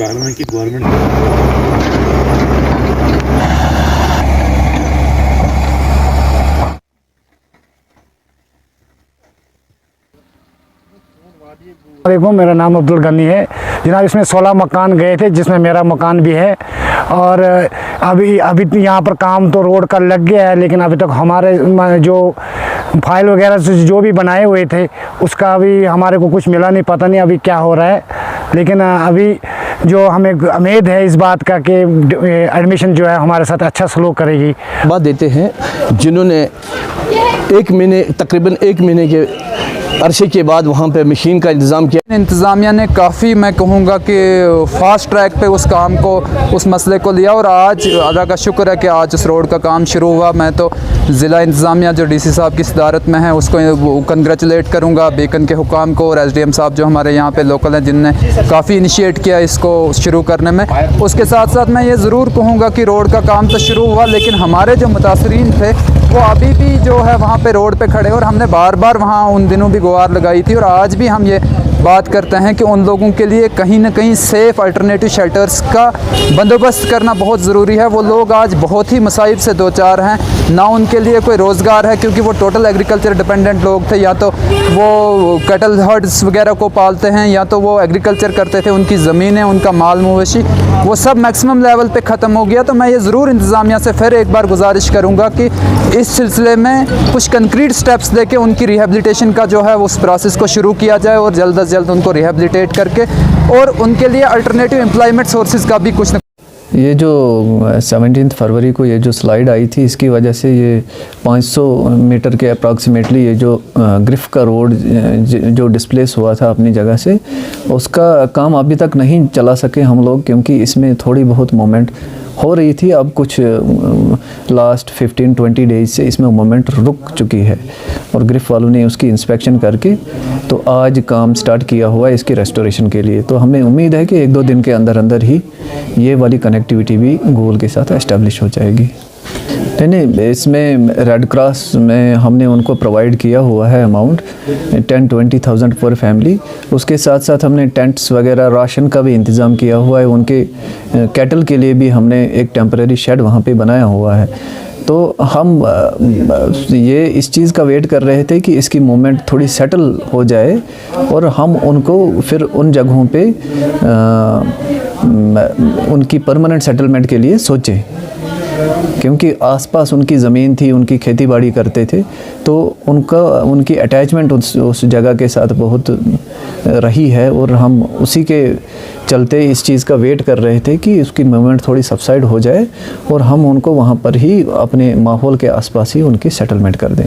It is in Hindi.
कारण है कि गवर्नमेंट वालेकुम, मेरा नाम अब्दुल गनी है जनाब। इसमें 16 मकान गए थे जिसमें मेरा मकान भी है। और अभी यहाँ पर काम तो रोड का लग गया है, लेकिन अभी तक हमारे जो फाइल वगैरह से जो भी बनाए हुए थे उसका अभी हमारे को कुछ मिला नहीं। पता नहीं अभी क्या हो रहा है, लेकिन अभी जो हमें उम्मीद है इस बात का कि एडमिशन जो है हमारे साथ अच्छा सलूक करेगी। बात देते हैं जिन्होंने तकरीबन एक महीने के अरसे के बाद वहाँ पे मशीन का इंतज़ाम किया। इंतज़ामिया ने काफ़ी, मैं कहूँगा कि फ़ास्ट ट्रैक पे उस काम को, उस मसले को लिया और आज अल्लाह का शुक्र है कि आज उस रोड का काम शुरू हुआ। मैं तो ज़िला इंतज़ामिया जो डीसी साहब की सदारत में है उसको कंग्रेचुलेट करूँगा, बीकन के हुकाम को और एसडीएम साहब जो हमारे यहाँ पे लोकल हैं जिनने काफ़ी इनिशिएट किया इसको शुरू करने में। उसके साथ साथ मैं ये ज़रूर कहूँगा कि रोड का काम तो शुरू हुआ, लेकिन हमारे जो मुतासरीन थे वो अभी भी जो है वहाँ पे रोड पे खड़े, और हमने बार बार वहाँ उन दिनों भी गुहार लगाई थी और आज भी हम ये बात करते हैं कि उन लोगों के लिए कहीं ना कहीं सेफ़ अल्टरनेटिव शेल्टर्स का बंदोबस्त करना बहुत ज़रूरी है। वो लोग आज बहुत ही मसाइब से दो चार हैं, ना उनके लिए कोई रोज़गार है क्योंकि वो टोटल एग्रीकल्चर डिपेंडेंट लोग थे, या तो वो कैटल हर्ड्स वगैरह को पालते हैं या तो वो एग्रीकल्चर करते थे, उनकी ज़मीनें, उनका माल मवेशी वो सब मैक्सिमम लेवल पे ख़त्म हो गया। तो मैं ये ज़रूर इंतज़ामिया से फिर एक बार गुजारिश करूँगा कि इस सिलसिले में कुछ कंक्रीट स्टेप्स लेके उनकी रिहेबिलिटेशन का जो है उस प्रोसेस को शुरू किया जाए और जल्द अज जल्द उनको रिहेबिलिटेट करके और उनके लिए अल्टरनेटिव एम्प्लॉयमेंट सोर्सेज का भी कुछ न। ये जो 17 फरवरी को ये जो स्लाइड आई थी इसकी वजह से ये 500 मीटर के अप्रॉक्सीमेटली ये जो ग्रिफ का रोड जो डिस्प्लेस हुआ था अपनी जगह से, उसका काम अभी तक नहीं चला सके हम लोग, क्योंकि इसमें थोड़ी बहुत मूवमेंट हो रही थी। अब कुछ लास्ट 15-20 डेज से इसमें मूवमेंट रुक चुकी है और ग्रिफ वालों ने उसकी इंस्पेक्शन करके तो आज काम स्टार्ट किया हुआ है इसकी रेस्टोरेशन के लिए। तो हमें उम्मीद है कि 1-2 दिन के अंदर अंदर ही ये वाली कनेक्टिविटी भी गोल के साथ एस्टेब्लिश हो जाएगी। नहीं, इसमें रेड क्रॉस में हमने उनको प्रोवाइड किया हुआ है अमाउंट 10-20,000 पर फैमिली। उसके साथ साथ हमने टेंट्स वगैरह, राशन का भी इंतज़ाम किया हुआ है। उनके कैटल के लिए भी हमने एक टेम्परेरी शेड वहाँ पे बनाया हुआ है। तो हम ये इस चीज़ का वेट कर रहे थे कि इसकी मूवमेंट थोड़ी सेटल हो जाए और हम उनको फिर उन जगहों पे उनकी परमानेंट सेटलमेंट के लिए सोचें, क्योंकि आसपास उनकी ज़मीन थी, उनकी खेती बाड़ी करते थे, तो उनकी अटैचमेंट उस जगह के साथ बहुत रही है और हम उसी के चलते इस चीज़ का वेट कर रहे थे कि उसकी मूवमेंट थोड़ी सबसाइड हो जाए और हम उनको वहाँ पर ही अपने माहौल के आसपास ही उनकी सेटलमेंट कर दें।